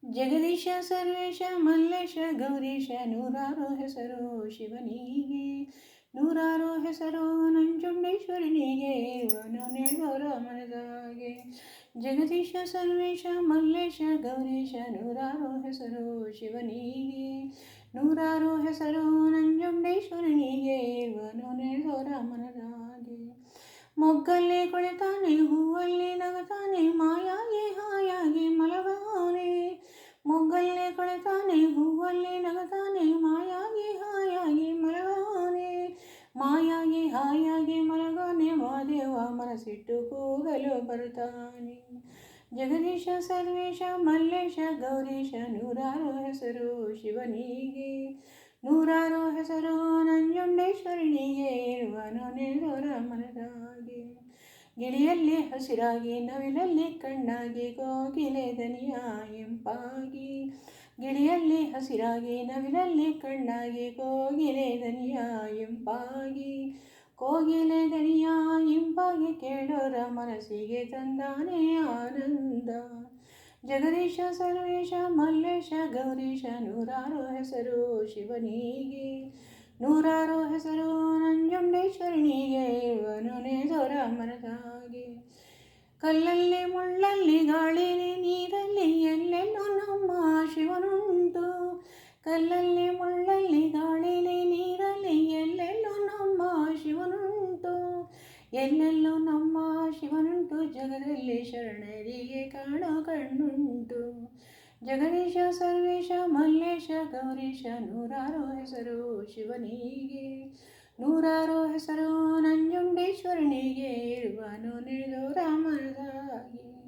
ಜಗದೀಶ ಸರ್ವೇಶ ಮಲ್ಲೇಶ ಗೌರೀಶ ನೂರಾರು ಹೆಸರು ಶಿವನಿಗೆ, ನೂರಾರು ಹೆಸರು ನಂಜುಂಡೇಶ್ವರನಿಗೆ, ವನನೆದವರ ಮನದಾಗೆ. ಜಗದೀಶ ಸರ್ವೇಶ ಮಲ್ಲೇಶ ಗೌರೀಶ ನೂರಾರು ಹೆಸರು ಶಿವನಿಗೆ, ನೂರಾರು ಹೆಸರು ನಂಜುಂಡೇಶ್ವರನಿಗೆ, ವನನೆದವರ ಮನದಾಗೆ. ಮೊಗ್ಗಲ್ಲೇ ಕುಳಿತಾನೆ ಹೂವಲ್ಲಿ ನಗತಾನೆ ಮಾಯಾಗಿ ಹಾಯಾಗಿ ಮಲಗಾನೆ, ಮೊಗ್ಗಲ್ಲೇ ಕುಳಿತಾನೆ ಹೂವಲ್ಲಿ ನಗತಾನೆ ಮಾಯಾಗಿ ಹಾಯಾಗಿ ಮಲಗಾನೆ, ಮಾಯಾಗಿ ಹಾಯಾಗಿ ಮಲಗಾನೆ ಮಾದೇವ ಮನಸ್ಸಿಟ್ಟು ಕೂಗಲು ಬರ್ತಾನೆ. ಜಗದೀಶ ಸರ್ವೇಶ ಮಲ್ಲೇಶ ಗೌರೀಶ ನೂರಾರು ಹೆಸರು ಶಿವನಿಗೆ, ನೂರಾರು ಹೆಸರು ನಂಜುಂಡೇಶ್ವರನಿಗೆ, ವನನೆದವರ ಮನದಾಗೆ. ಗಿಳಿಯಲ್ಲಿ ಹಸಿರಾಗಿ ನವಿಲಲ್ಲಿ ಕಣ್ಣಾಗಿ ಕೋಗಿಲೆ ದನಿಯ ಇಂಪಾಗಿ, ಗಿಳಿಯಲ್ಲಿ ಹಸಿರಾಗಿ ನವಿಲಲ್ಲಿ ಕಣ್ಣಾಗಿ ಕೋಗಿಲೆ ದನಿಯ ಇಂಪಾಗಿ, ಕೋಗಿಲೆ ದನಿಯ ಇಂಪಾಗಿ ಕೇಳೋರ ಮನಸ್ಸಿಗೆ ತಂದಾನೆ ಆನಂದ. ಜಗದೀಶ ಸರ್ವೇಶ ಮಲ್ಲೇಶ ಗೌರೀಶ ನೂರಾರು ಹೆಸರು ಶಿವನಿಗೆ, ನೂರಾರು ಹೆಸರು ನಂಜುಂಡೇಶ್ವರನಿಗೆ, ವನನೆದವರ ಮನದಾಗೆ. ಕಲ್ಲಲ್ಲಿ ಮುಳ್ಳಲ್ಲಿ ಗಾಳಿಲಿ ನೀರಲ್ಲಿ ಎಲ್ಲೆಲ್ಲೂ ನಮ್ಮ ಶಿವನುಂಟು, ಕಲ್ಲಲ್ಲಿ ಮುಳ್ಳಲ್ಲಿ ಗಾಳಿಲಿ ನೀರಲ್ಲಿ ಎಲ್ಲೆಲ್ಲೂ ನಮ್ಮ ಶಿವನುಂಟು, ಎಲ್ಲೆಲ್ಲೂ ನಮ್ಮ ಶಿವನುಂಟು, ಜಗದಲ್ಲಿ ಶರಣರಿಗೆ ಕಾಣೋ ಕಣ್ಣುಂಟು. ಜಗದೀಶ ಸರ್ವೇಶ ಮಲ್ಲೇಶ ಗೌರೀಶ ನೂರಾರು ಹೆಸರು ಶಿವನಿಗೆ, ನೂರಾರು ಹೆಸರು ನಂಜುಂಡೇಶ್ವರನಿಗೆ, ವನನೆದವರ ಮನದಾಗೆ.